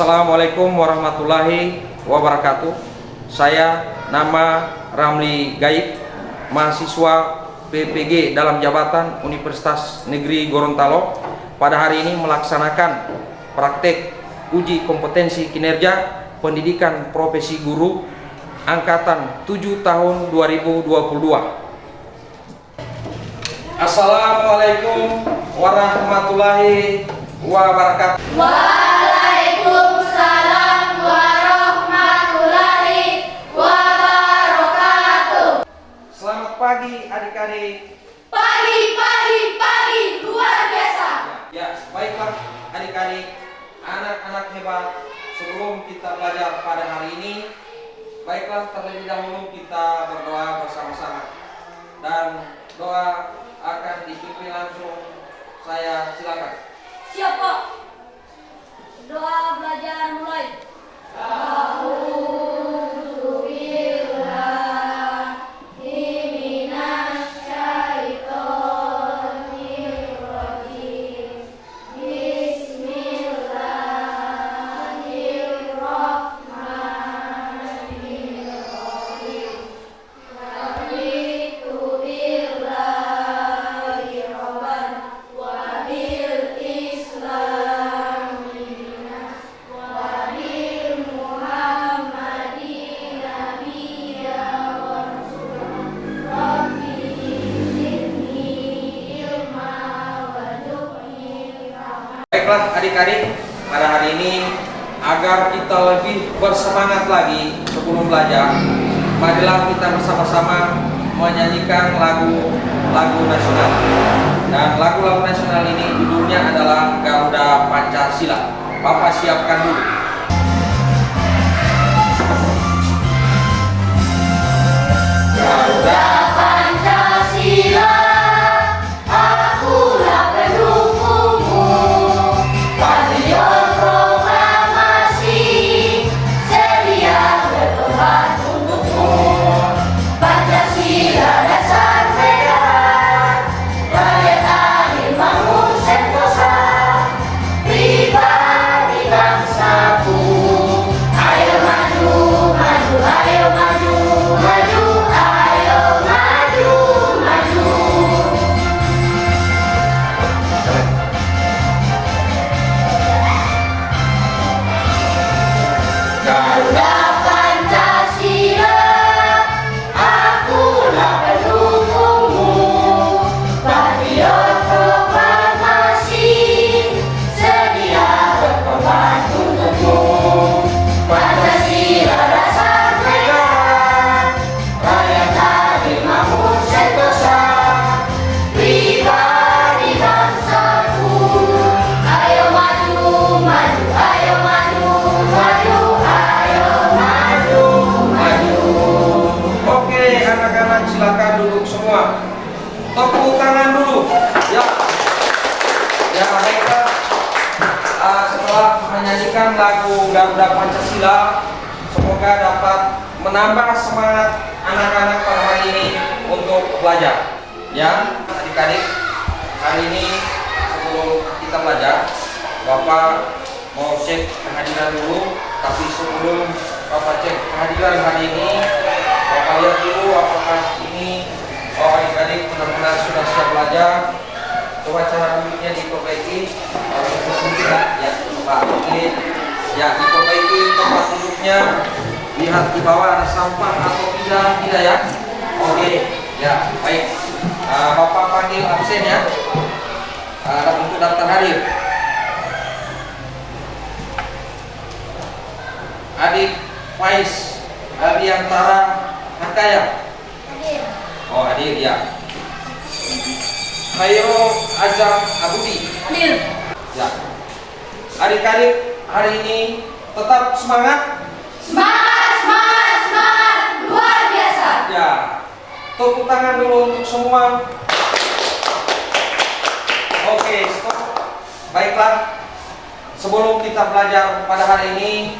Assalamualaikum warahmatullahi wabarakatuh. Saya nama Ramli Gaib, mahasiswa PPG dalam jabatan Universitas Negeri Gorontalo. Pada hari ini melaksanakan praktek uji kompetensi kinerja pendidikan profesi guru angkatan 7 tahun 2022. Assalamualaikum warahmatullahi wabarakatuh. Waalaikumsalam warahmatullahi wabarakatuh. Selamat pagi adik-adik. Pagi, luar biasa. Ya, baiklah adik-adik, anak-anak hebat. Sebelum kita belajar pada hari ini, baiklah terlebih dahulu kita berdoa bersama-sama. Dan doa akan dipimpin langsung saya, silakan. Siap, Pak. Doa belajar mulai. Baiklah adik-adik, pada hari ini agar kita lebih bersemangat lagi sebelum belajar, marilah kita bersama-sama menyanyikan lagu nasional. Dan lagu nasional ini judulnya adalah Garuda Pancasila. Bapak siapkan dulu. Garuda Pancasila, akulah pendukungmu. Patriot proklamasi, sedia berkorban untukmu. Pancasila dasar negara, rakyat adil bangun sentosa, pribadi bangsaku. Ayo maju, maju, ayo maju, maju, ayo maju, maju. Garuda Pancasila, akulah pendukungmu. Patriot proklamasi, sedia berkorban untukmu. Pancasila dasar negara, rakyat adil makmur sentosa, pribadi bangsaku. Ayo maju, maju, ayo maju, maju, ayo maju, maju. Oke, anak-anak silakan duduk semua. Tepuk tangan dulu. Ya. Ya, baiklah. Setelah menyanyikan lagu Garuda Pancasila, semoga dapat menambah semangat anak-anak pada hari ini untuk belajar. Ya, adik-adik, hari ini sebelum kita belajar, Bapak mau cek kehadiran dulu. Tapi sebelum Bapak cek kehadiran hari ini, Bapak lihat dulu apakah ini adik-adik benar-benar sudah siap belajar. Coba cara duduknya diperbaiki. Ya, Pak. Oke. Ya, diperbaiki tempat duduknya. Lihat di bawah ada sampah atau tidak ya. Oke. Ya, baik. Bapak panggil absen ya. Untuk daftar hadir. Adik Faiz Adiantara Hakaya. Oh, hadir ya. Khairul Azam Abudi. Hadir. Ya. Adik-adik, hari ini tetap semangat. Semangat, luar biasa. Ya. Tepuk tangan dulu untuk semua. Oke, stop. Baiklah. Sebelum kita belajar pada hari ini,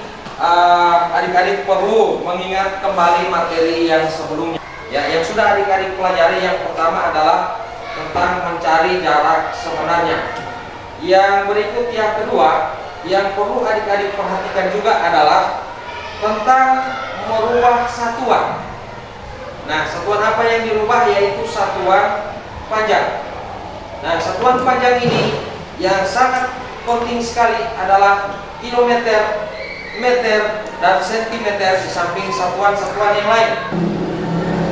adik-adik perlu mengingat kembali materi yang sebelumnya. Ya, yang sudah adik-adik pelajari, yang pertama adalah tentang mencari jarak sebenarnya. Yang berikut yang kedua yang perlu adik-adik perhatikan juga adalah tentang merubah satuan. Nah, satuan apa yang dirubah? Yaitu satuan panjang. Nah, satuan panjang ini yang sangat penting sekali adalah kilometer, meter, dan sentimeter di samping satuan-satuan yang lain.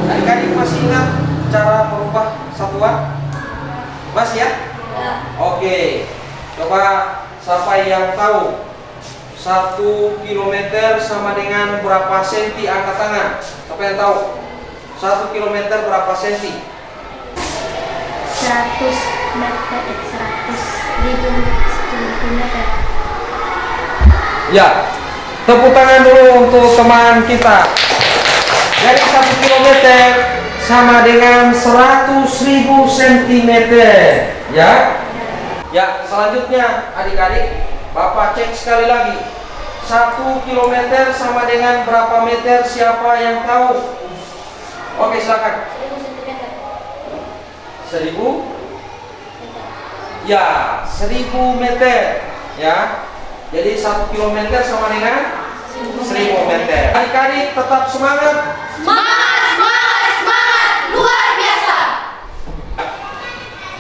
Adik-adik masih ingat cara merubah satuan? Masih ya? Ya. Oke, coba siapa yang tahu 1 kilometer sama dengan berapa senti? Angkat tangan. Siapa yang tahu 1 kilometer berapa senti? 100 meter, 100.000 cm. Ya, tepuk tangan dulu untuk teman kita. Jadi 1 kilometer sama dengan 100.000 cm. Ya. Ya, selanjutnya adik-adik, Bapak cek sekali lagi. 1 kilometer sama dengan berapa meter? Siapa yang tahu? Oke, silakan. 1000? Ya, 1000 meter. Ya. Jadi 1 kilometer sama dengan 1000 meter. Adik-adik tetap semangat. Semangat, semangat, semangat, luar biasa.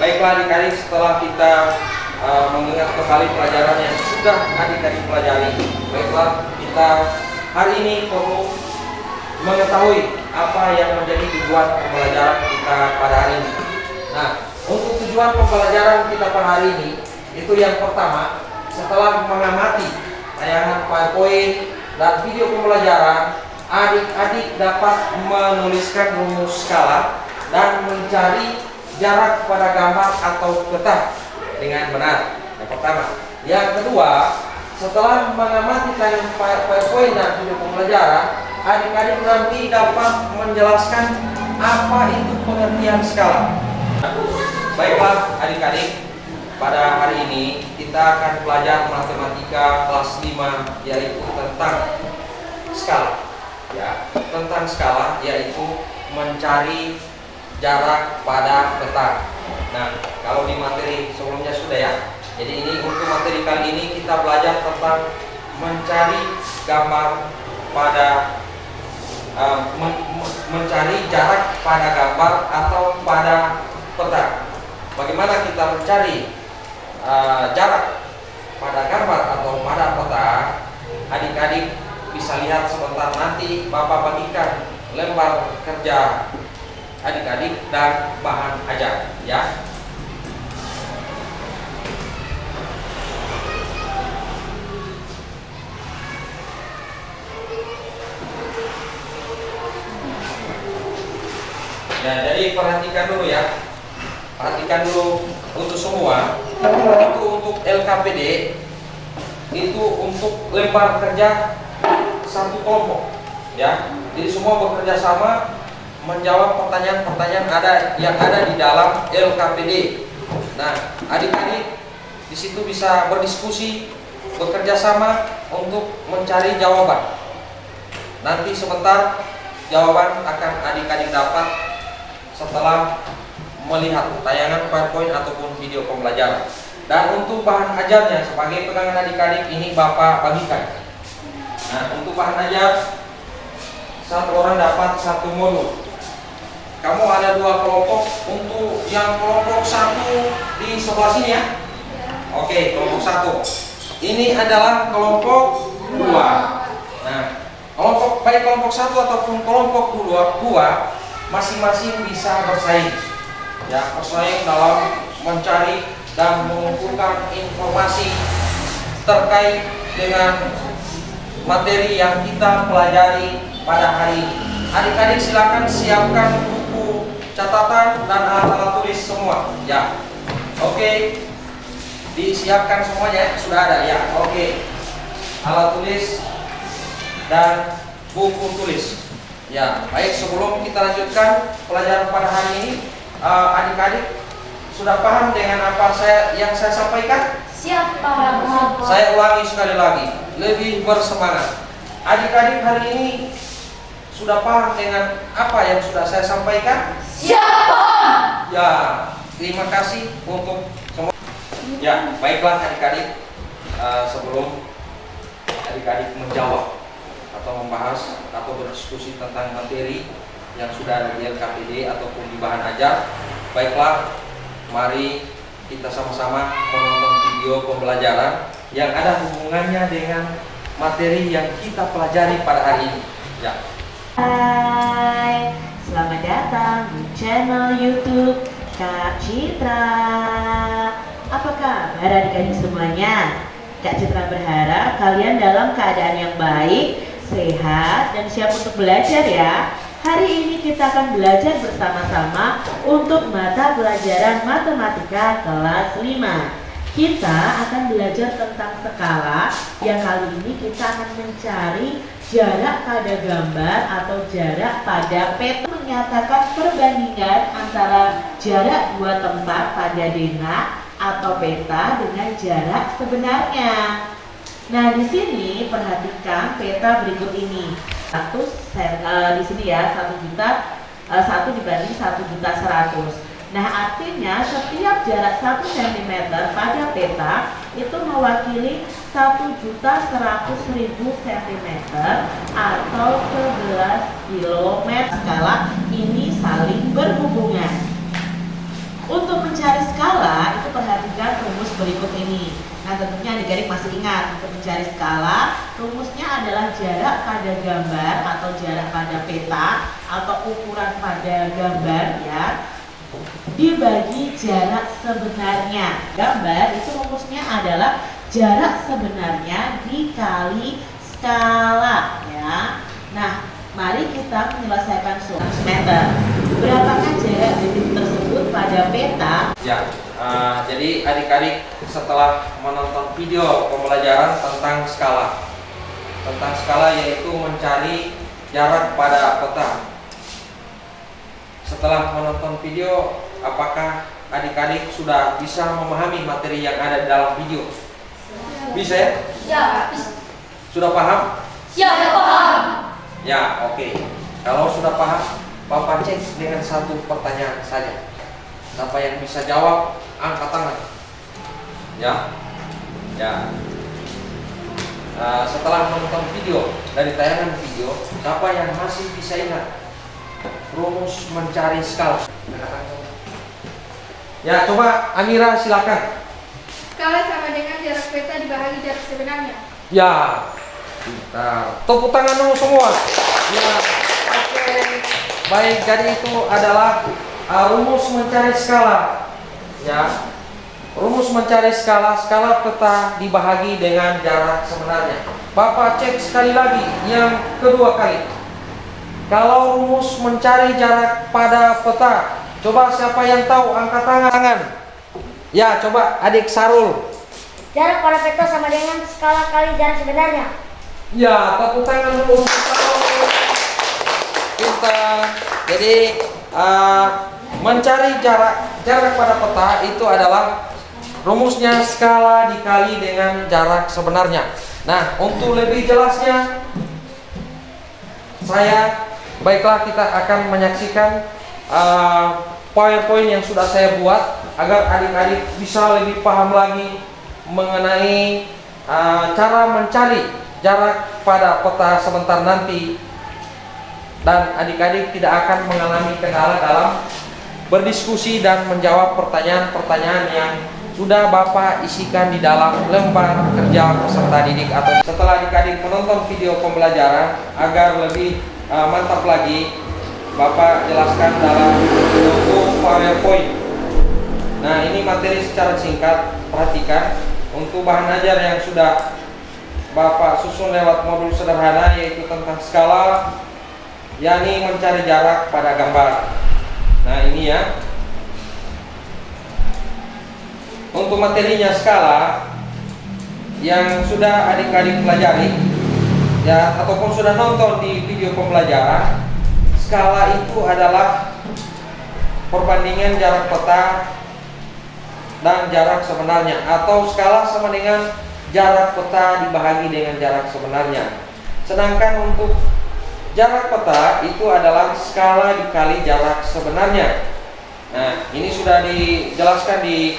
Baiklah adik-adik, setelah kita mengingat kembali pelajaran yang sudah adik-adik pelajari, baiklah kita hari ini perlu mengetahui apa yang menjadi tujuan pembelajaran kita pada hari ini. Nah, untuk tujuan pembelajaran kita pada hari ini, itu yang pertama, setelah mengamati tayangan PowerPoint dan video pembelajaran, adik-adik dapat menuliskan rumus skala dan mencari jarak pada gambar atau peta dengan benar. Yang pertama. Yang kedua, setelah mengamati tayangan PowerPoint dan video pembelajaran, adik-adik nanti dapat menjelaskan apa itu pengertian skala. Baiklah adik-adik, pada hari ini kita akan belajar matematika kelas 5, yaitu tentang skala. Ya, tentang skala yaitu mencari jarak pada peta. Nah, kalau di materi sebelumnya sudah ya. Jadi ini untuk materi kali ini kita belajar tentang mencari gambar pada mencari jarak pada gambar atau pada peta. Bagaimana kita mencari jarak pada gambar atau pada peta? Adik-adik bisa lihat sebentar, nanti Bapak bagikan lembar kerja adik-adik dan bahan ajar ya. Ya, jadi perhatikan dulu ya. Perhatikan dulu untuk semua. Itu untuk LKPD, itu untuk lembar kerja satu kelompok ya. Jadi semua bekerja sama menjawab pertanyaan-pertanyaan yang ada di dalam LKPD. Nah, adik-adik di situ bisa berdiskusi, bekerja sama untuk mencari jawaban. Nanti sebentar jawaban akan adik-adik dapat setelah melihat tayangan PowerPoint ataupun video pembelajaran. Dan untuk bahan ajarnya sebagai pegangan adik-adik ini Bapak bagikan. Nah, untuk bahan ajar, satu orang dapat satu modul. Kamu ada 2 kelompok. Untuk yang kelompok 1 di sebelah sini ya. Oke, kelompok 1. Ini adalah kelompok 2. Nah, baik kelompok 1 ataupun kelompok 2 masing-masing bisa bersaing. Ya, bersaing dalam mencari dan mengumpulkan informasi terkait dengan materi yang kita pelajari pada hari ini. Adik-adik silakan siapkan buku catatan dan alat-alat tulis semua ya. Oke, disiapkan semuanya, sudah ada ya. Oke, alat tulis dan buku tulis ya. Baik, sebelum kita lanjutkan pelajaran pada hari ini, adik-adik sudah paham dengan apa yang saya sampaikan? Siapa? Saya ulangi sekali lagi, lebih bersemangat. Adik-adik hari ini sudah paham dengan apa yang sudah saya sampaikan? Siapa? Ya, terima kasih untuk semua. Ya, baiklah adik-adik. sebelum adik-adik menjawab atau membahas atau berdiskusi tentang materi yang sudah ada di LKPD ataupun di bahan ajar, baiklah, mari kita sama-sama menonton video pembelajaran yang ada hubungannya dengan materi yang kita pelajari pada hari ini. Ya. Hai, selamat datang di channel YouTube Kak Citra. Apa kabar adik-adik semuanya? Kak Citra berharap kalian dalam keadaan yang baik, sehat, dan siap untuk belajar ya. Hari ini kita akan belajar bersama-sama untuk mata pelajaran matematika kelas 5. Kita akan belajar tentang skala, yang kali ini kita akan mencari jarak pada gambar atau jarak pada peta, menyatakan perbandingan antara jarak dua tempat pada denah atau peta dengan jarak sebenarnya. Nah, di sini perhatikan peta berikut ini. Di sini ya 1 juta 1 dibanding 1.100.000. Nah, artinya setiap jarak 1 cm pada peta itu mewakili 1.100.000 cm atau 11 km. Skala ini saling berhubungan. Untuk mencari skala itu perhatikan rumus berikut ini. Nah, tentunya adik-adik masih ingat, untuk mencari skala rumusnya adalah jarak pada gambar atau jarak pada peta atau ukuran pada gambar ya, dibagi jarak sebenarnya. Gambar itu rumusnya adalah jarak sebenarnya dikali skala ya. Nah, mari kita menyelesaikan 100 meter. Berapakah jarak titik tersebut pada peta? Ya, jadi adik-adik setelah menonton video pembelajaran tentang skala yaitu mencari jarak pada peta. Setelah menonton video, apakah adik-adik sudah bisa memahami materi yang ada di dalam video? Bisa ya? Ya. Sudah paham? Ya, paham. Ya, oke. Kalau sudah paham, Bapak cek dengan satu pertanyaan saja. Siapa yang bisa jawab, angkat tangan. Ya, ya. Setelah menonton video, dari tayangan video, siapa yang masih bisa ingat rumus mencari skala? Ya, coba Amira silakan. Skala sama dengan jarak peta dibagi jarak sebenarnya. Ya, kita tepuk tangan dulu semua. Ya, oke. Baik, jadi itu adalah rumus mencari skala. Ya, rumus mencari skala peta dibahagi dengan jarak sebenarnya. Bapak cek sekali lagi yang kedua kali. Kalau rumus mencari jarak pada peta, coba siapa yang tahu angkat tangan. Ya, coba adik Sarul. Jarak pada peta sama dengan skala kali jarak sebenarnya. Ya, tepuk tangan dulu untuk Sarul. Pintar. Jadi mencari jarak pada peta itu adalah rumusnya skala dikali dengan jarak sebenarnya. Nah, untuk lebih jelasnya, baiklah kita akan menyaksikan PowerPoint yang sudah saya buat agar adik-adik bisa lebih paham lagi mengenai cara mencari jarak pada peta sebentar nanti, dan adik-adik tidak akan mengalami kendala dalam berdiskusi dan menjawab pertanyaan-pertanyaan yang sudah Bapak isikan di dalam lembar kerja peserta didik. Atau setelah adik-adik menonton video pembelajaran agar lebih mantap lagi, Bapak jelaskan dalam bentuk PowerPoint. Nah, ini materi secara singkat. Perhatikan untuk bahan ajar yang sudah Bapak susun lewat modul sederhana, yaitu tentang skala, yakni mencari jarak pada gambar. Nah, ini ya. Untuk materinya skala yang sudah adik-adik pelajari ya, ataupun sudah nonton di video pembelajaran, skala itu adalah perbandingan jarak peta dan jarak sebenarnya, atau skala sama dengan jarak peta dibahagi dengan jarak sebenarnya. Sedangkan untuk jarak peta itu adalah skala dikali jarak sebenarnya. Nah, ini sudah dijelaskan di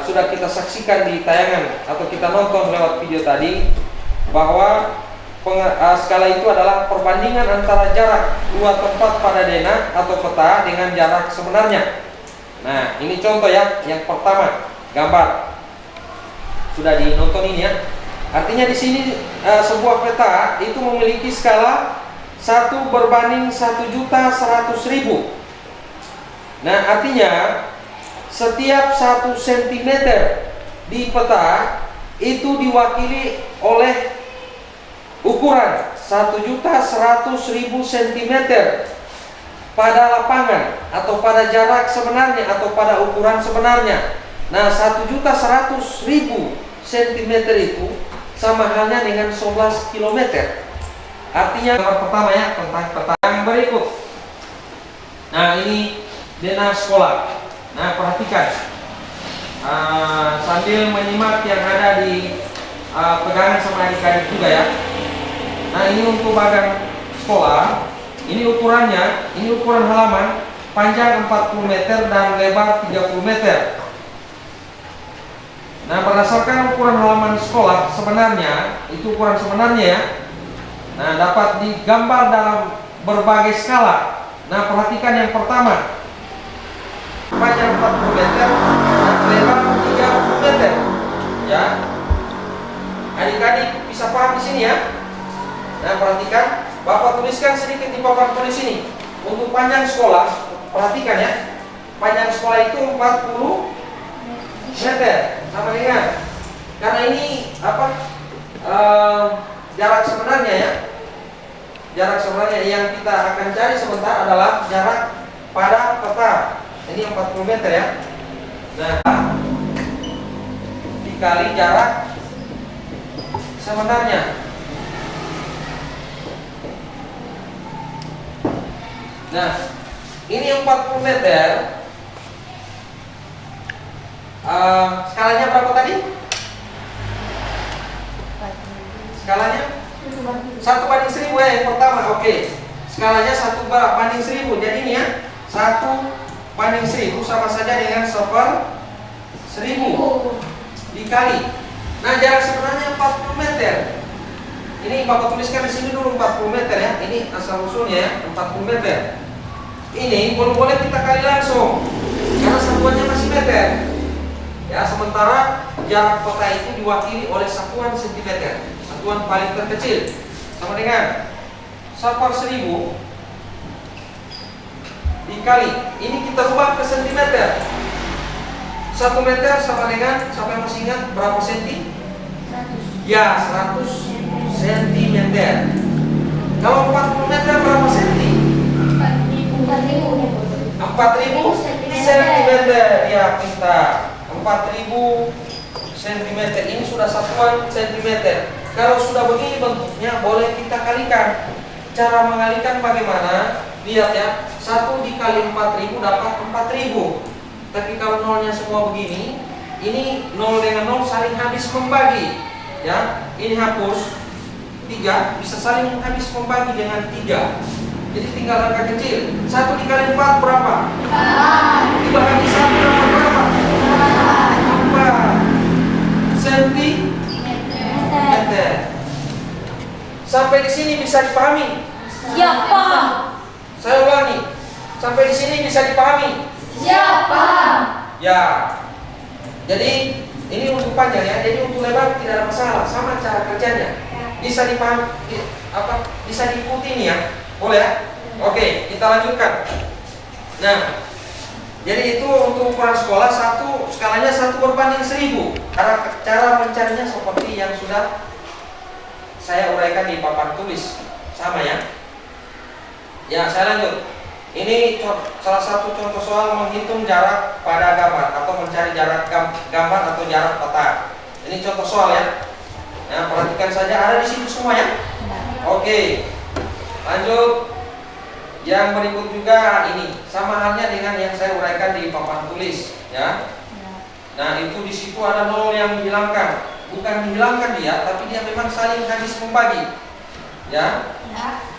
sudah kita saksikan di tayangan atau kita nonton lewat video tadi, bahwa skala itu adalah perbandingan antara jarak dua tempat pada denah atau peta dengan jarak sebenarnya. Nah, ini contoh ya. Yang pertama, gambar. Sudah dinonton ini ya. Artinya di sini sebuah peta itu memiliki skala 1 berbanding 1.100.000. Nah, artinya setiap 1 cm di peta itu diwakili oleh ukuran 1.100.000 cm pada lapangan atau pada jarak sebenarnya atau pada ukuran sebenarnya. Nah, 1.100.000 cm itu sama halnya dengan 11 km. Artinya yang pertama ya, tentang peta. Yang berikut, nah ini denah sekolah. Nah, perhatikan sambil menyimak yang ada di pegangan sama adik-adik juga ya. Nah, ini untuk bagan sekolah. Ini ukurannya, ini ukuran halaman, panjang 40 meter dan lebar 30 meter. Nah, berdasarkan ukuran halaman sekolah sebenarnya, itu ukuran sebenarnya ya. Nah, dapat digambar dalam berbagai skala. Nah, perhatikan yang pertama, panjang 40 meter dan lebar 30 meter. Ya, adik-adik bisa paham di sini ya. Nah, perhatikan, Bapak tuliskan sedikit di papan tulis ini. Untuk panjang sekolah, perhatikan ya. Panjang sekolah itu 40 meter, sama dengan, karena ini jarak sebenarnya ya. Jarak sebenarnya yang kita akan cari sebentar adalah jarak pada peta. Ini 40 meter ya. Nah, dikali jarak sebenarnya. Nah, ini 40 meter. Skalanya berapa tadi? Skalanya 1/1000 ya, yang pertama. Oke. Skalanya 1/1000. Jadi ini ya, 1/1000 sama saja dengan 1/1000 dikali. Nah, jarak sebenarnya 40 meter. Ini Bapak tuliskan di sini dulu 40 meter ya. Ini asal usulnya ya, 40 meter. Ini boleh kita kali langsung karena satuannya masih meter. Ya, sementara jarak peta itu diwakili oleh satuan sentimeter, satuan paling terkecil, sama dengan 1/1000 dikali, ini kita rubah ke sentimeter. 1 meter sama dengan, siapa yang masih ingat berapa senti? 100. Ya, 100 cm. Kalau 40 meter berapa senti? 4.000 cm. Ya, pintar. 4.000 cm. Ini sudah satuan centimeter. Kalau sudah begini bentuknya, boleh kita kalikan. Cara mengalikan bagaimana? Lihat ya, 1 dikali 4.000 dapat 4.000. Tapi kalau nolnya semua begini, ini 0 dengan 0 saling habis membagi. Ya, ini hapus 3, bisa saling habis membagi dengan 3. Jadi tinggal angka kecil. 1 dikali 4 berapa? 4. Dibagi 1 dapat berapa? 4 cm. Sampai di sini bisa dipahami? Ya, paham. Saya ulangi. Sampai di sini bisa dipahami? Ya, paham. Ya. Jadi ini untuk panjang ya. Jadi untuk lebar tidak ada masalah. Sama cara kerjanya. Bisa dipahami, bisa diikuti nih ya. Boleh ya? Oke, kita lanjutkan. Nah, jadi itu untuk ukuran sekolah, skalanya 1/1000. Cara mencarinya seperti yang sudah saya uraikan di papan tulis, sama ya. Ya, saya lanjut. Ini salah satu contoh soal menghitung jarak pada gambar atau mencari jarak gambar atau jarak peta. Ini contoh soal ya. Nah, perhatikan saja, ada di situ semua ya. Oke, lanjut. Yang berikut juga ini sama halnya dengan yang saya uraikan di papan tulis ya. Nah, itu di situ ada 0 yang dihilangkan. Bukan dihilangkan dia, tapi dia memang saling habis membagi. Ya.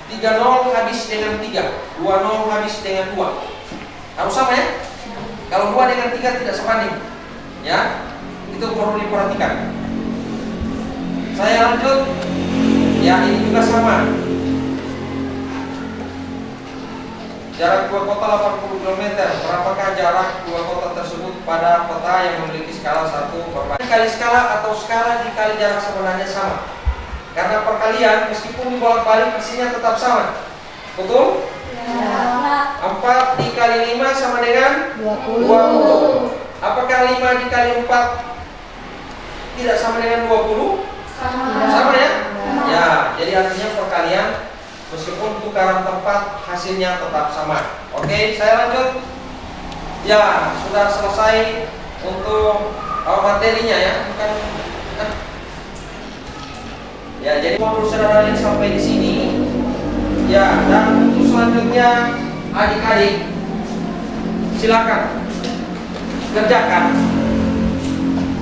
3 0 habis dengan 3, 2 0 habis dengan 2. Harus sama ya? Kalau 2 dengan 3 tidak sebanding. Ya, itu perlu diperhatikan. Saya lanjut. Ya, ini juga sama. Jarak dua kota 80 km. Berapakah jarak dua kota tersebut pada peta yang memiliki skala 1/4 kali skala atau skala dikali jarak sebenarnya sama? Karena perkalian meskipun dibolak-balik isinya tetap sama. Betul? Ya. 4 dikali 5 sama dengan 20. Apakah 5 dikali 4 tidak sama dengan 20? Sama ya? Ya, jadi artinya perkalian meskipun tukaran tempat hasilnya tetap sama. Oke, saya lanjut. Ya, sudah selesai untuk materinya ya, bukan. Ya, jadi modul sederhana sampai di sini. Ya, dan untuk selanjutnya adik-adik silakan kerjakan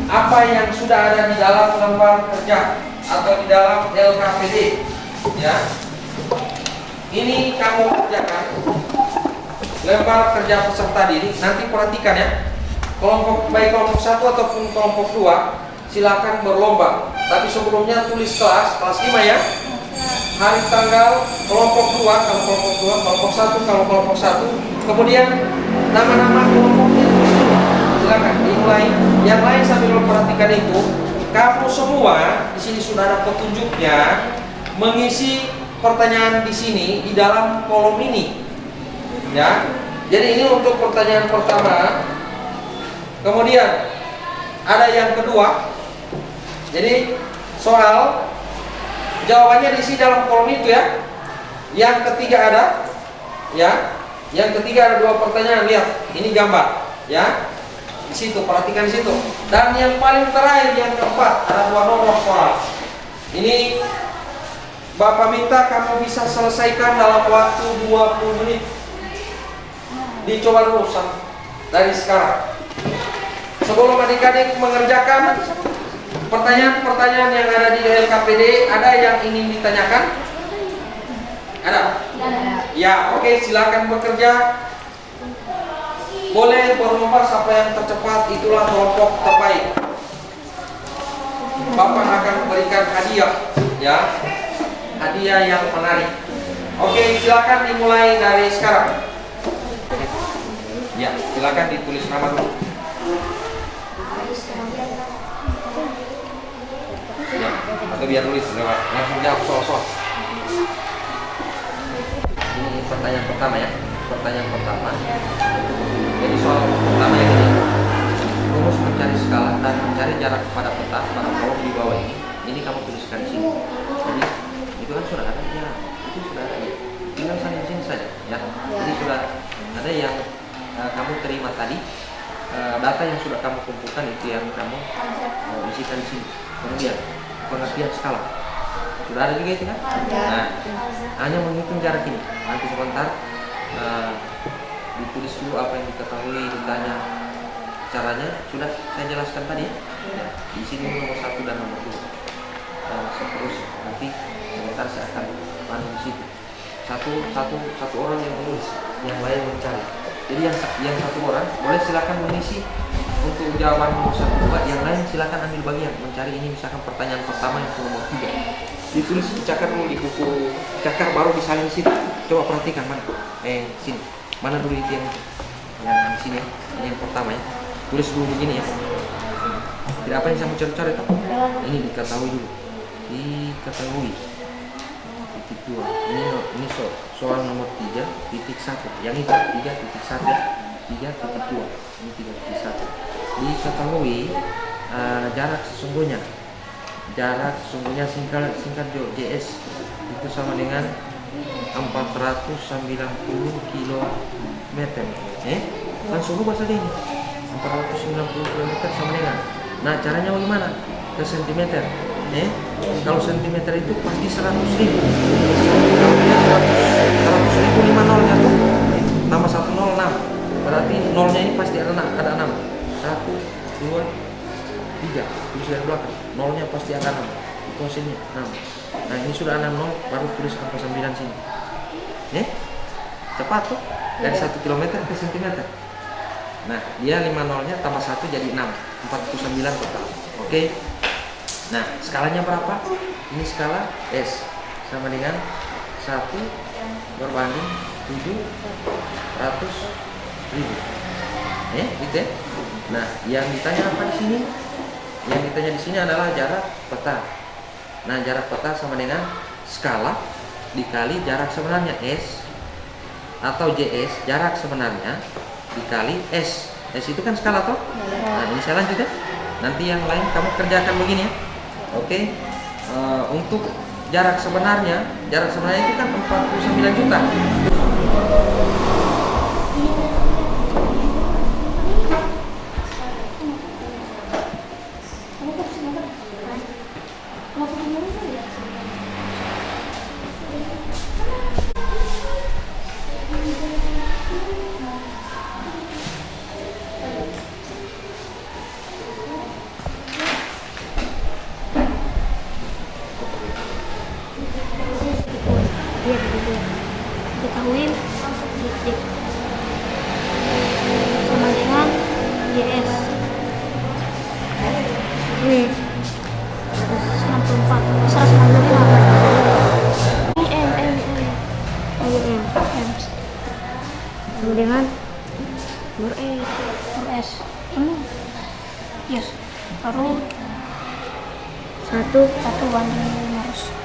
apa yang sudah ada di dalam lembar kerja atau di dalam LKPD. Ya, ini kamu kerjakan lembar kerja peserta didik. Nanti perhatikan ya, kelompok baik kelompok 1 ataupun kelompok 2 silakan berlomba. Tapi sebelumnya tulis kelas 5 ya. Hari tanggal kelompok 2 kalau kelompok 2, kelompok 1 kalau kelompok 1. Kemudian nama-nama kelompoknya. Silakan dimulai. Yang lain sambil memperhatikan itu, kamu semua di sini sudah ada petunjuknya mengisi pertanyaan di sini di dalam kolom ini. Ya. Jadi ini untuk pertanyaan pertama. Kemudian ada yang kedua. Jadi soal jawabannya diisi dalam kolom itu ya. Yang ketiga ada ya. Yang ketiga ada 2 pertanyaan, lihat. Ini gambar ya. Di situ perhatikan di situ. Dan yang paling terakhir yang keempat ada 2 nomor soal. Ini Bapak minta kamu bisa selesaikan dalam waktu 20 menit. Dicoba dulu dari sekarang. Sebelum adik-adik mengerjakan pertanyaan-pertanyaan yang ada di LKPD, ada yang ingin ditanyakan? Ada? Ya, oke, silakan bekerja. Boleh berlomba siapa yang tercepat, itulah kelompok terbaik. Bapak akan memberikan hadiah, ya, hadiah yang menarik. Oke, silakan dimulai dari sekarang. Ya, silakan ditulis nama dulu. Ya, atau biar tulis langsung jawab soal-soal. Ini pertanyaan pertama ya. Pertanyaan pertama. Jadi soal pertama yang ini, rumus mencari skala dan mencari jarak pada peta pada kolom di bawah ini. Ini kamu tuliskan di sini. Jadi itu kan sudah ada ya. Itu sudah ada ya. Tinggal saling sini saja ya. Jadi sudah ada yang kamu terima tadi. Data yang sudah kamu kumpulkan itu yang kamu isikan di sini. Kemudian pengertian skala sudah ada juga itu kan? Nah, hanya menghitung jarak ini. Nanti sebentar ditulis dulu apa yang diketahui, ditanya caranya sudah saya jelaskan tadi ya. Di sini nomor 1 dan nomor 2. Seterusnya nanti sebentar saya akan pandu di situ. Satu orang yang menulis, yang lain mencari. Jadi yang satu orang boleh silakan mengisi untuk jawaban nomor 1, 2, yang lain silakan ambil bagian mencari ini, misalkan pertanyaan pertama yang nomor 3. Ditulis dicakar dulu di buku cakar, baru disalin di situ. Coba perhatikan mana? Sini. Mana dulu itu yang di sini? Ini yang pertama ya. Tulis dulu begini ya. Tidak apa yang saya mau cari-cari itu. Ini diketahui dulu. Diketahui. Titik 2. Ini soal nomor 3.1. Yang itu 3.1. 3.2. Ini 3.1. Diketahui jarak sesungguhnya. Jarak sesungguhnya singkat JS itu sama dengan 490 km. Langsung rubah saja ini. 490 km sama dengan. Nah, caranya bagaimana? Ke sentimeter. Kalau sentimeter itu pasti 100.000. Kalau dia 100.000 5 nolnya tuh. Tambah 1 0 6. Berarti nolnya ini pasti ada 6. 1 2 3. Tulis dari belakang. Nolnya pasti ada 6. Itu hasilnya 6. Nah, ini sudah 6 nol, baru tulis angka 9 sini. Cepat tuh. Dari 1 km ke sentimeter. Nah, dia 50-nya tambah 1 jadi 6, 49 total. Oke. Nah, skalanya berapa? Ini skala S sama dengan 1 berbanding 700.000. Gitu ya. Nah, yang ditanya apa di sini? Yang ditanya di sini adalah jarak peta. Nah, jarak peta sama dengan skala dikali jarak sebenarnya S atau JS, jarak sebenarnya dikali S. S itu kan skala toh? Nah, ini saya lanjut ya. Nanti yang lain kamu kerjakan begini ya. Oke. Untuk jarak sebenarnya itu kan 49 juta. Dia begitu diketahui titik sama dengan JS ini 164 195 M sama dengan S yes baru satu banding 500.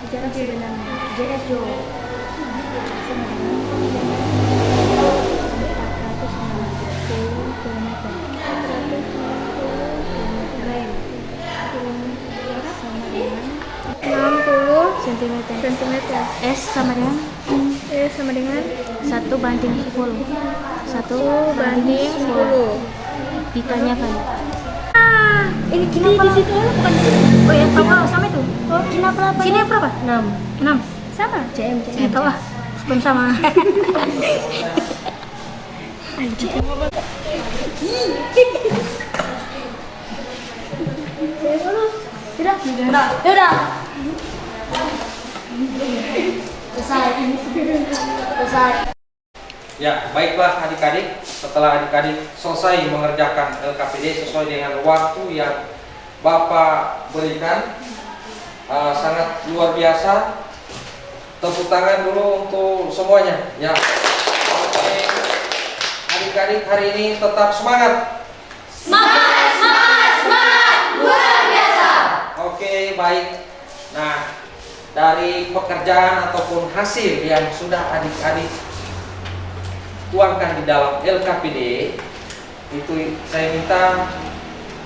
Jarak sebenarnya JS Jo cm. S sama dengan 1 banding 10. 1 banding 10. Ditanyakan. Ini Cina di situ bukan di sini. Oh ya, tahu sama itu. Oh, Cina berapa? Cina berapa? 6. Sama. CM. Tahu ah. Belum sama. Sudah. Selesai. Ya, baiklah adik-adik. Setelah adik-adik selesai mengerjakan LKPD sesuai dengan waktu yang Bapak berikan, sangat luar biasa. Tepuk tangan dulu untuk semuanya. Ya. Oke. Adik-adik hari ini tetap semangat. Semangat! Luar biasa! Oke, baik. Nah, dari pekerjaan ataupun hasil yang sudah adik-adik tuangkan di dalam LKPD, itu saya minta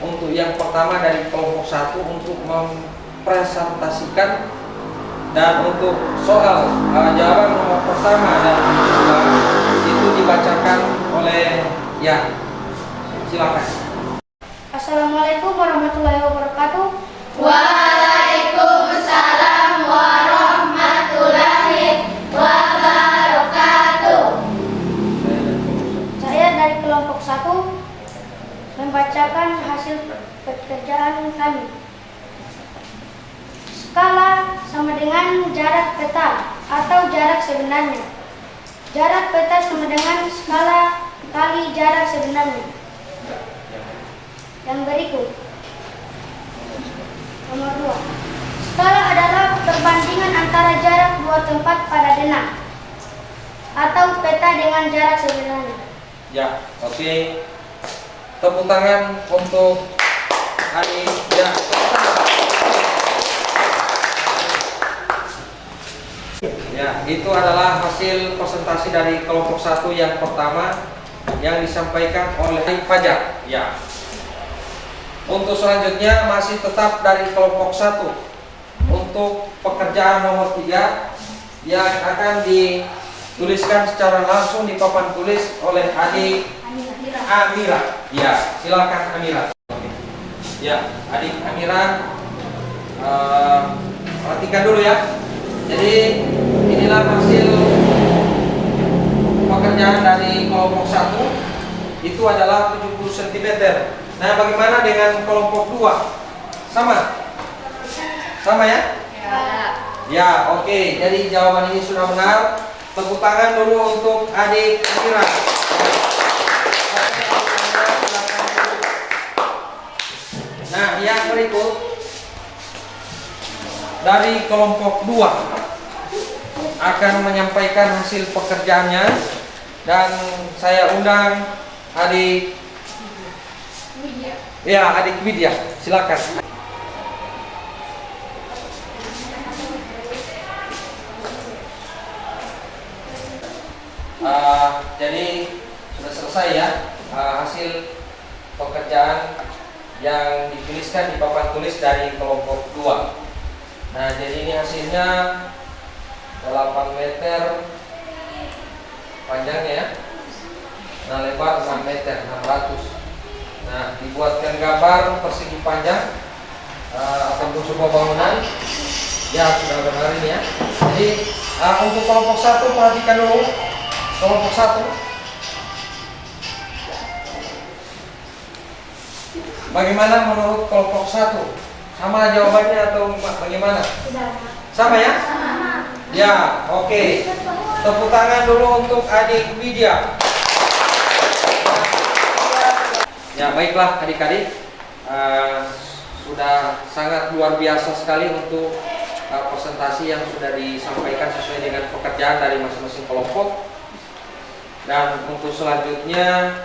untuk yang pertama dari kelompok 1 untuk mempresentasikan, dan untuk soal jawaban nomor pertama dan kedua itu dibacakan oleh silakan. Assalamualaikum warahmatullahi wabarakatuh. Waalaikumsalam warahmatullahi wabarakatuh. Saya dari kelompok 1 membacakan hasil pekerjaan kami. Skala sama dengan jarak peta atau jarak sebenarnya. Jarak peta sama dengan skala kali jarak sebenarnya. Yang berikut. Nomor 2. Skala adalah perbandingan antara jarak dua tempat pada denah atau peta dengan jarak sebenarnya. Ya, oke. Tepuk tangan untuk adik. Ya, tepuk tangan. Ya, itu adalah hasil presentasi dari kelompok 1 yang pertama yang disampaikan oleh Fajar. Ya. Untuk selanjutnya masih tetap dari kelompok 1. Untuk pekerjaan nomor 3 yang akan dituliskan secara langsung di papan tulis oleh adik Amira. Ya, silakan Amira. Ya, adik Amira Perhatikan dulu ya. Jadi inilah hasil pekerjaan dari kelompok 1. Itu adalah 70 cm. Nah, bagaimana dengan kelompok 2? Sama? Sama ya? Ya, oke. Jadi jawaban ini sudah benar. Tepuk tangan dulu untuk adik Mira. Nah, yang berikut dari kelompok 2 akan menyampaikan hasil pekerjaannya, dan saya undang adik Widya. Silakan. Jadi sudah selesai ya hasil pekerjaan yang dituliskan di papan tulis dari kelompok 2. Nah, jadi ini hasilnya 8 meter panjangnya ya. Nah, lebar 6 meter 600. Nah, dibuatkan gambar persegi panjang untuk sebuah bangunan. Ya, sudah benar ini ya. Jadi untuk kelompok 1 perhatikan dulu. Kelompok 1. Bagaimana menurut kelompok 1? Sama jawabannya atau bagaimana? Sama ya? Ya, oke. Tepuk tangan dulu untuk adik Widya. Ya, baiklah adik-adik. Sudah sangat luar biasa sekali untuk presentasi yang sudah disampaikan sesuai dengan pekerjaan dari masing-masing kelompok. Dan untuk selanjutnya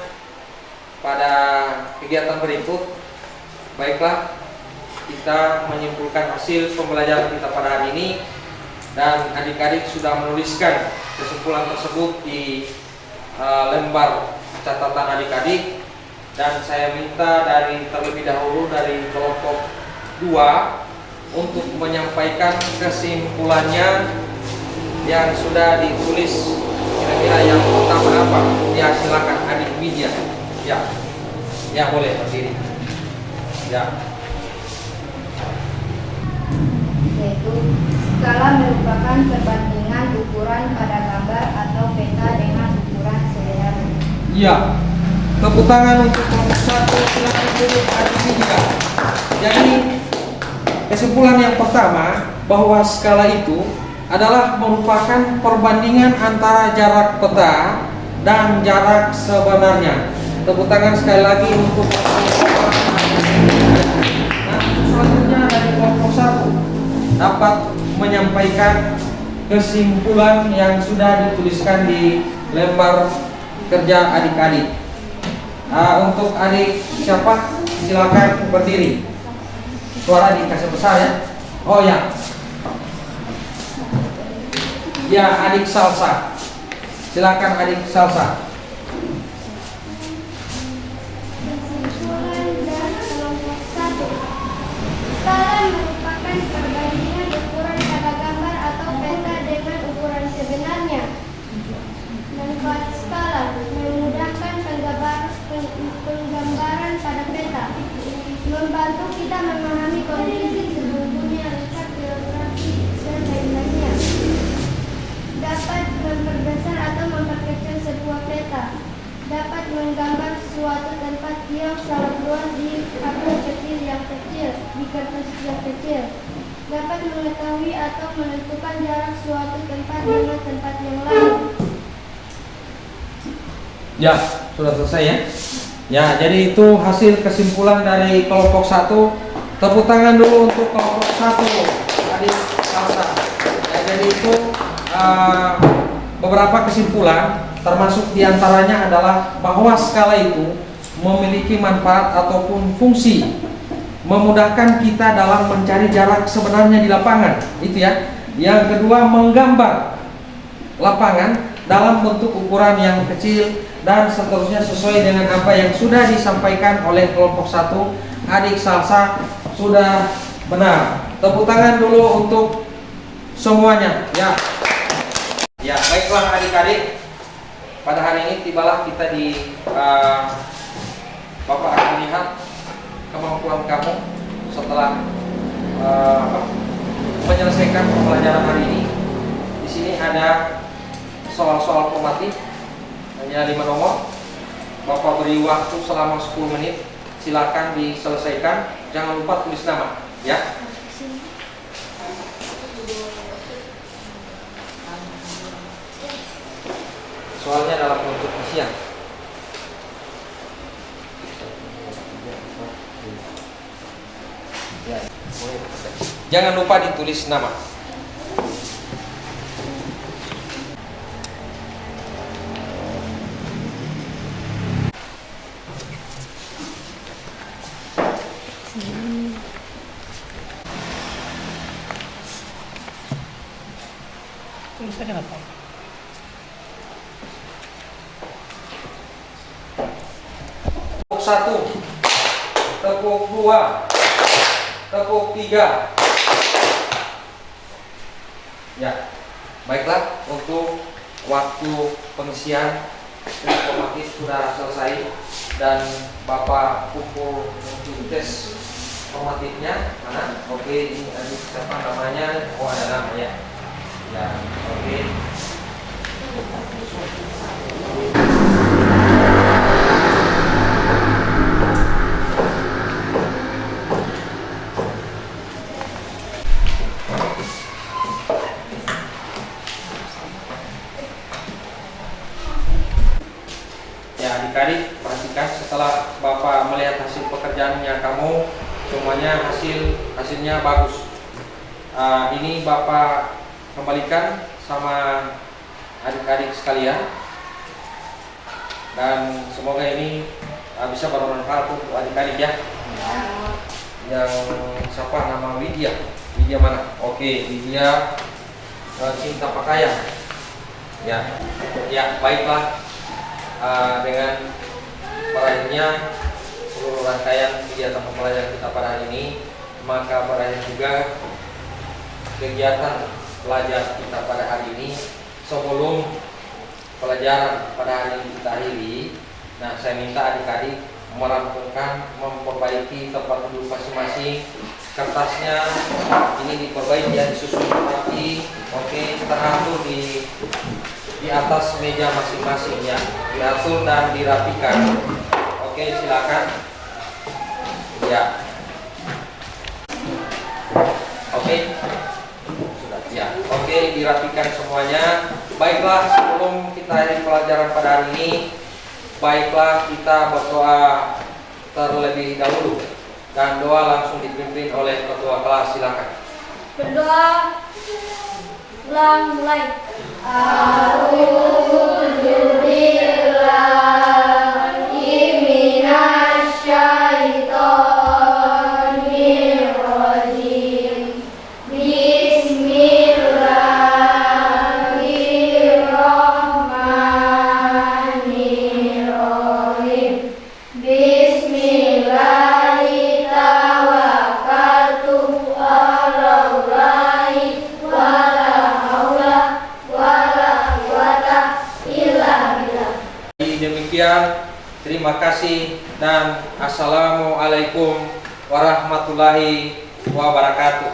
pada kegiatan berikut, baiklah kita menyimpulkan hasil pembelajaran kita pada hari ini, dan adik-adik sudah menuliskan kesimpulan tersebut di lembar catatan adik-adik. Dan saya minta terlebih dahulu dari kelompok 2 untuk menyampaikan kesimpulannya yang sudah ditulis. Kira-kira yang pertama apa? Ya, silakan adik Widya. Ya boleh berdiri. Ya. Yaitu skala merupakan perbandingan ukuran pada gambar atau peta dengan ukuran sebenarnya. Iya. Tepuk tangan untuk kelompok 1. Silakan duduk adik Widya. Jadi kesimpulan yang pertama bahwa skala itu adalah merupakan perbandingan antara jarak peta dan jarak sebenarnya. Tepuk tangan sekali lagi untuk selanjutnya dari kelompok 1 dapat menyampaikan kesimpulan yang sudah dituliskan di lembar kerja adik-adik. Untuk adik siapa? Silakan berdiri. Suara dikasih besar ya. Oh ya. Ya, adik Salsa. Silakan adik Salsa. Skala merupakan perbandingan ukuran pada gambar atau peta dengan ukuran sebenarnya. Manfaat skala memudahkan penggambaran pada peta, membantu kita memahami kondisi seluruh dunia, letak geografi dan lain-lainnya. Dapat memperbesar atau memperkecil sebuah peta. Dapat menggambar suatu tempat yang sangat luas di kertas kecil yang kecil. Dapat mengetahui atau menentukan jarak suatu tempat dengan tempat yang lain. Ya, sudah selesai ya. Ya, jadi itu hasil kesimpulan dari kelompok 1. Tepuk tangan dulu untuk kelompok 1. Adik Salsa. Ya, jadi itu beberapa kesimpulan, termasuk diantaranya adalah bahwa skala itu memiliki manfaat ataupun fungsi memudahkan kita dalam mencari jarak sebenarnya di lapangan, itu ya. Yang kedua, menggambar lapangan dalam bentuk ukuran yang kecil, dan seterusnya sesuai dengan apa yang sudah disampaikan oleh kelompok 1 adik Salsa sudah benar. Tepuk tangan dulu untuk semuanya ya. Ya, baiklah adik-adik, pada hari ini tibalah kita di Bapak akan lihat kemampuan kamu setelah menyelesaikan pembelajaran hari ini. Di sini ada soal-soal formatif, hanya 5 nomor. Bapak beri waktu selama 10 menit. Silakan diselesaikan. Jangan lupa tulis nama, ya. Soalnya dalam bentuk isian. Jangan lupa ditulis nama. Tulisannya apa? Tepuk 1, tepuk 2, tepuk 3. Ya, baiklah, untuk waktu pengisian informatif sudah selesai dan Bapak pukul untuk tes formatifnya mana? Oke, ini siapa namanya? Oh, ada namanya. Ya, oke. Ya, adik-adik, perhatikan setelah Bapak melihat hasil pekerjaannya kamu, semuanya hasilnya bagus. Ini Bapak kembalikan sama adik-adik sekalian, dan semoga ini bisa bermanfaat untuk adik-adik ya. Yang siapa nama Widya? Widya mana? Oke, Widya cinta pakaian. Ya, ya baiklah. Dengan berakhirnya seluruh rangkaian kegiatan pembelajaran kita pada hari ini, maka berakhir juga kegiatan pelajaran kita pada hari ini. Sebelum pelajaran pada hari ini kita akhiri, nah saya minta adik-adik merampungkan, memperbaiki tempat duduk masing-masing. Kertasnya ini diperbaiki ya, disusun rapi. Oke, teratur di atas meja masing-masing ya, diatur dan dirapikan. Oke, silakan. Ya. Oke. Sudah ya. Oke, dirapikan semuanya. Baiklah, sebelum kita akhiri pelajaran pada hari ini, baiklah kita berdoa terlebih dahulu, dan doa langsung dipimpin oleh ketua kelas. Silakan. Berdoa. Mulai. Demikian, terima kasih dan assalamualaikum warahmatullahi wabarakatuh.